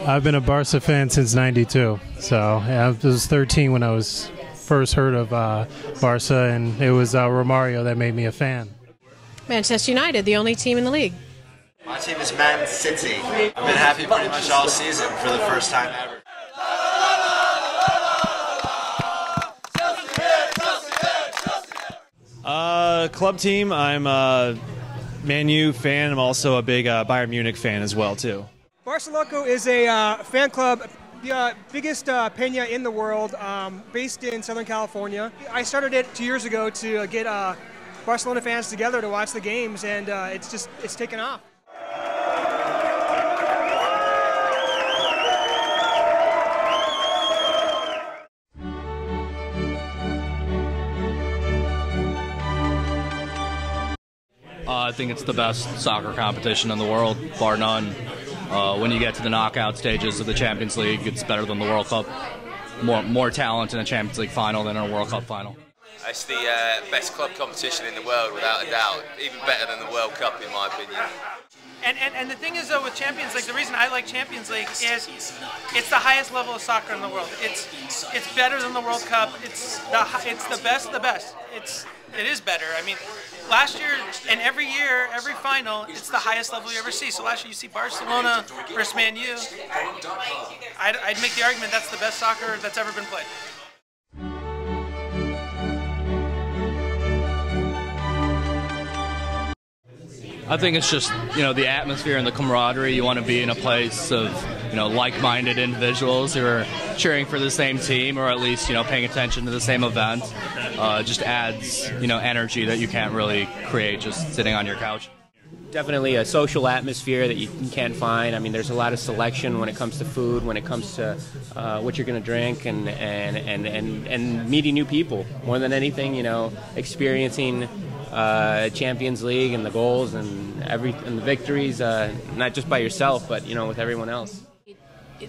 I've been a Barca fan since '92. So yeah, I was 13 when I was first heard of Barca, and it was Romario that made me a fan. Manchester United, the only team in the league. My team is Man City. I've been happy pretty much all season for the first time ever. Club team, I'm a Man U fan. I'm also a big Bayern Munich fan as well, too. Barcelona is a fan club, the biggest peña in the world, based in Southern California. I started it 2 years ago to get Barcelona fans together to watch the games, and it's taken off. I think it's the best soccer competition in the world, bar none. When you get to the knockout stages of the Champions League, it's better than the World Cup. More talent in a Champions League final than in a World Cup final. It's the best club competition in the world, without a doubt. Even better than the World Cup, in my opinion. And the thing is, though, with Champions League, the reason I like Champions League is it's the highest level of soccer in the world. It's better than the World Cup. It's the best of the best. It is better. I mean, last year and every year, every final, it's the highest level you ever see. So last year you see Barcelona versus Man U. I'd make the argument that's the best soccer that's ever been played. I think it's just, the atmosphere and the camaraderie. You want to be in a place of, like-minded individuals who are cheering for the same team, or at least, paying attention to the same event. Just adds, energy that you can't really create just sitting on your couch. Definitely a social atmosphere that you can't find. I mean, there's a lot of selection when it comes to food, when it comes to what you're going to drink, and meeting new people. More than anything, experiencing Champions League and the goals and the victories, not just by yourself, but with everyone else.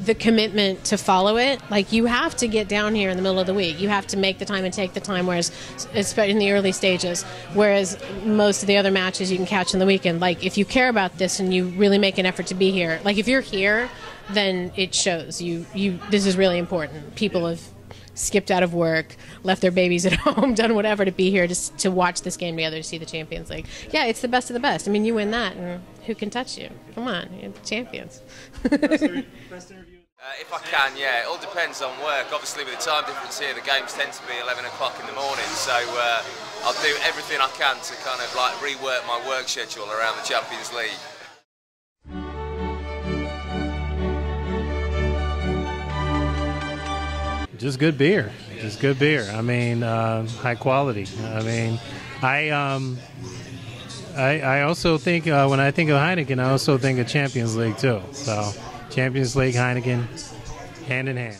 The commitment to follow it, like you have to get down here in the middle of the week. You have to make the time and take the time, whereas especially in the early stages, whereas most of the other matches you can catch in the weekend. Like if you care about this and you really make an effort to be here, like if you're here, then it shows. This is really important. People have skipped out of work, left their babies at home, done whatever to be here to watch this game together, to see the Champions League. Yeah, it's the best of the best. I mean, you win that, and who can touch you? Come on, you're the champions. If I can, yeah. It all depends on work. Obviously, with the time difference here, the games tend to be 11 o'clock in the morning, so I'll do everything I can to kind of like rework my work schedule around the Champions League. Just good beer. Just good beer. I mean, high quality. I mean, I also think when I think of Heineken, I also think of Champions League too. So Champions League, Heineken, hand in hand.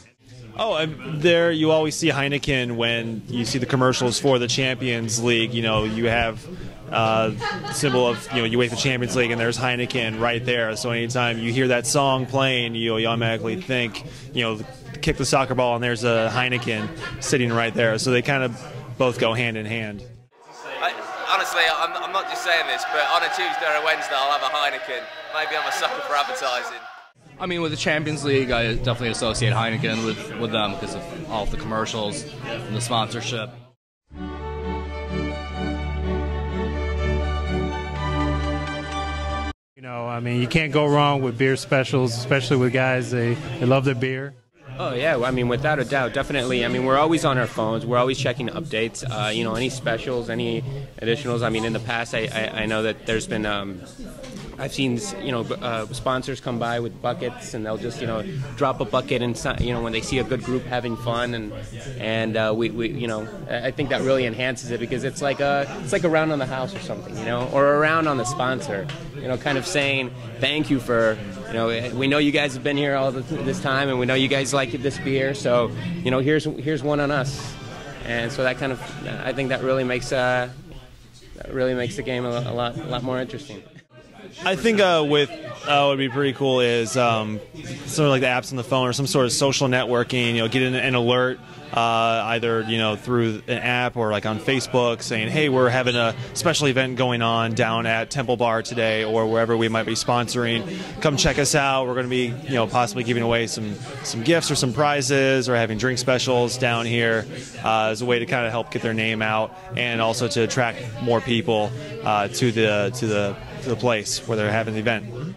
Oh, there you always see Heineken when you see the commercials for the Champions League. You have the symbol of UEFA Champions League, and there's Heineken right there. So anytime you hear that song playing, you automatically think, kick the soccer ball, and there's a Heineken sitting right there. So they kind of both go hand in hand. Honestly, I'm not just saying this, but on a Tuesday or a Wednesday, I'll have a Heineken. Maybe I'm a sucker for advertising. I mean, with the Champions League, I definitely associate Heineken with them because of all of the commercials and the sponsorship. I mean, you can't go wrong with beer specials, especially with guys. They love their beer. Oh, yeah. I mean, without a doubt, definitely. I mean, we're always on our phones. We're always checking updates, any specials, any additionals. I mean, in the past, I know that there's been, I've seen, sponsors come by with buckets, and they'll just, drop a bucket and, when they see a good group having fun, and we I think that really enhances it, because it's like a round on the house or something, or a round on the sponsor, kind of saying thank you for, we know you guys have been here all this time, and we know you guys like this beer, so, here's one on us. And so that kind of, I think that really makes the game a lot more interesting. I think with what would be pretty cool is sort of like the apps on the phone or some sort of social networking. Get an alert either through an app or like on Facebook saying, hey, we're having a special event going on down at Temple Bar today or wherever we might be sponsoring. Come check us out. We're going to be possibly giving away some gifts or some prizes or having drink specials down here as a way to kind of help get their name out and also to attract more people to the place where they're having the event.